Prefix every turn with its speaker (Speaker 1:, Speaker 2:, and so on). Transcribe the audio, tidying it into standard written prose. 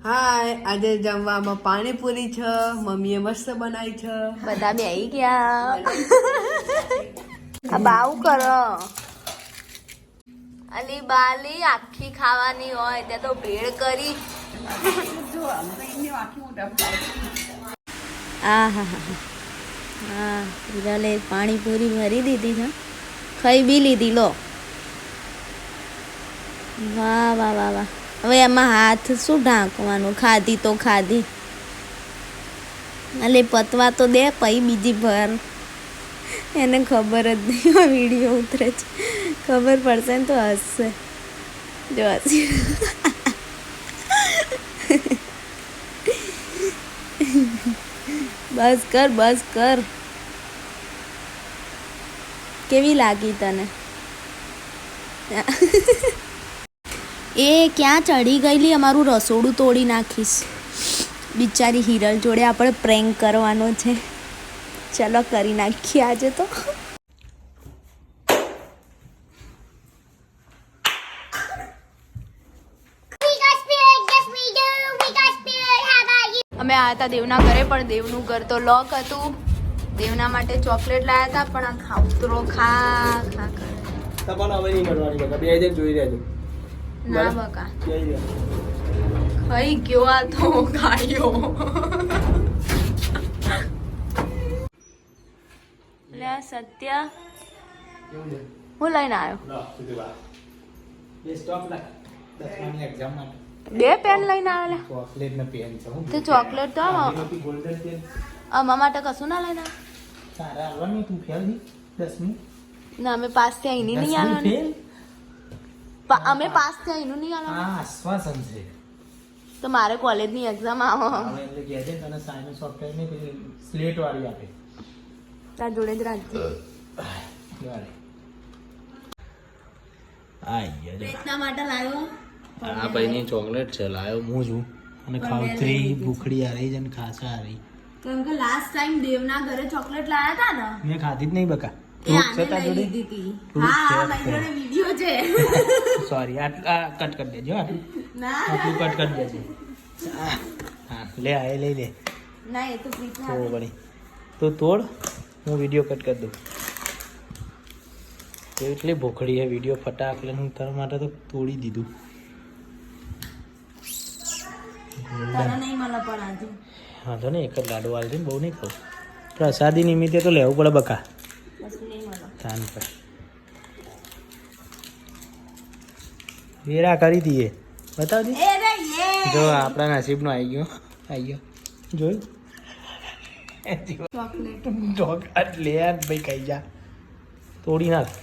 Speaker 1: હાય, આજે જમવામાં પાણીપુરી છે. મમ્મીએ મસ્ત બનાવી છે.
Speaker 2: બધા બેહી ગયા. આ બાવ કરો અલી બાલી આખી ખાવાની હોય ત્યાં તો ભેળ કરી. હા હીરાલે પાણીપુરી ભરી દીધી છે, ખાઈ બી લીધી. લો, વાહ વાહ વાહ વાહ. હવે એમાં હાથ શું ઢાંકવાનું? ખાધી તો ખાધી, અલે પતવા તો દે, પછી બીજી ભર. એને ખબર જ નહીં વિડીયો ઉતરે છે, ખબર પડશે ને તો હસશે. જો હસી બસ કર, બસ કર. કેવી લાગી તને? એ ક્યાં ચડી ગયેલી? અમારું રસોડું તોડી નાખીશ. બિચારી હિરલ જોડે આપણે પ્રેન્ક કરવાનો છે. ચલો કરી નાખીએ આજે તો. અમે આવ્યા હતા દેવના ઘરે, પણ દેવનું ઘર તો લોક હતું. દેવના માટે ચોકલેટ લાવ્યા હતા, પણ આ ખાવતરો ખા ખા કરે.
Speaker 3: તમારે હવે નહીં કરવાની બકા, બે જણ જોઈ રહેજો.
Speaker 2: ના બકા,
Speaker 3: જોઈ રહ્યા.
Speaker 2: ખાઈ ગયો આ તો ખાયો. લે સત્ય, હું લઈને આવ્યો.
Speaker 3: બે સ્ટોપ લાગ 10માની એક્ઝામ માટે.
Speaker 2: બે પેન લઈને આવેલા.
Speaker 3: ચોકલેટ ને પેન છે. હું
Speaker 2: તે ચોકલેટ તો
Speaker 3: ગોલ્ડન પેન
Speaker 2: અમારા માટે કશું ના લઈને આવ્યા.
Speaker 3: તારા આવવાની, તું ફેલ દી 10મી.
Speaker 2: ના, અમે પાસ થયા એની નહીં આવવાનું. અમે પાસ થયા એનું નહીં આવવાનું.
Speaker 3: આ આશ્વાસન છે.
Speaker 2: તો મારે કોલેજની એક્ઝામ આવો.
Speaker 3: હવે એટલે કહે છે તને સાયન્સ સોફ્ટવેર ની પેલી સ્લેટ વાળી આપે.
Speaker 2: તાર જોડે જ રાખજે. એટલા માટે લાવ્યો.
Speaker 3: આ ભાઈની ચોકલેટ છે, લાવ્યો હું છું. અને ખાવતરી ભૂખડી આ રહી છે ને ખાસા આ રહી.
Speaker 2: કેમ કે લાસ્ટ ટાઈમ દેવના ઘરે ચોકલેટ લાવ્યા હતા ને,
Speaker 3: મેં ખાધી જ નહીં બકા.
Speaker 2: એ આને લઈ લીધી હતી. હા, મારી જોડે વિડિયો છે.
Speaker 3: સોરી, આ કટ કરી દેજો. આટલું
Speaker 2: ના
Speaker 3: કટ કરી દેજો. હા, લે આ લઈ લે.
Speaker 2: ના, એ તો પ્રીત
Speaker 3: તો વળી તું તોડ, હું વિડીયો કટ કરી દઉં. એટલી ભૂખડી છે, વિડીયો ફટાક એટલે હું તારા માટે તો તોડી દીધું.
Speaker 2: તને નહીં મળે પણ આજે.
Speaker 3: હા તો ને એક જ લાડુ વાળી બહુ નહીં ખાવું. પ્રસાદી નિમિત્તે તો લેવું પડે બકા.
Speaker 2: કશું નહીં મળે.
Speaker 3: થાન પર વેરા કરી દઈએ. બતાવજી.
Speaker 2: એ રે યે
Speaker 3: જો આપણા નસીબનો આવી ગયો. જોયું?
Speaker 2: ચોકલેટ.
Speaker 3: ઢોકળા લે યાર ભાઈ, ખાઈ જા. તોડી નાખ.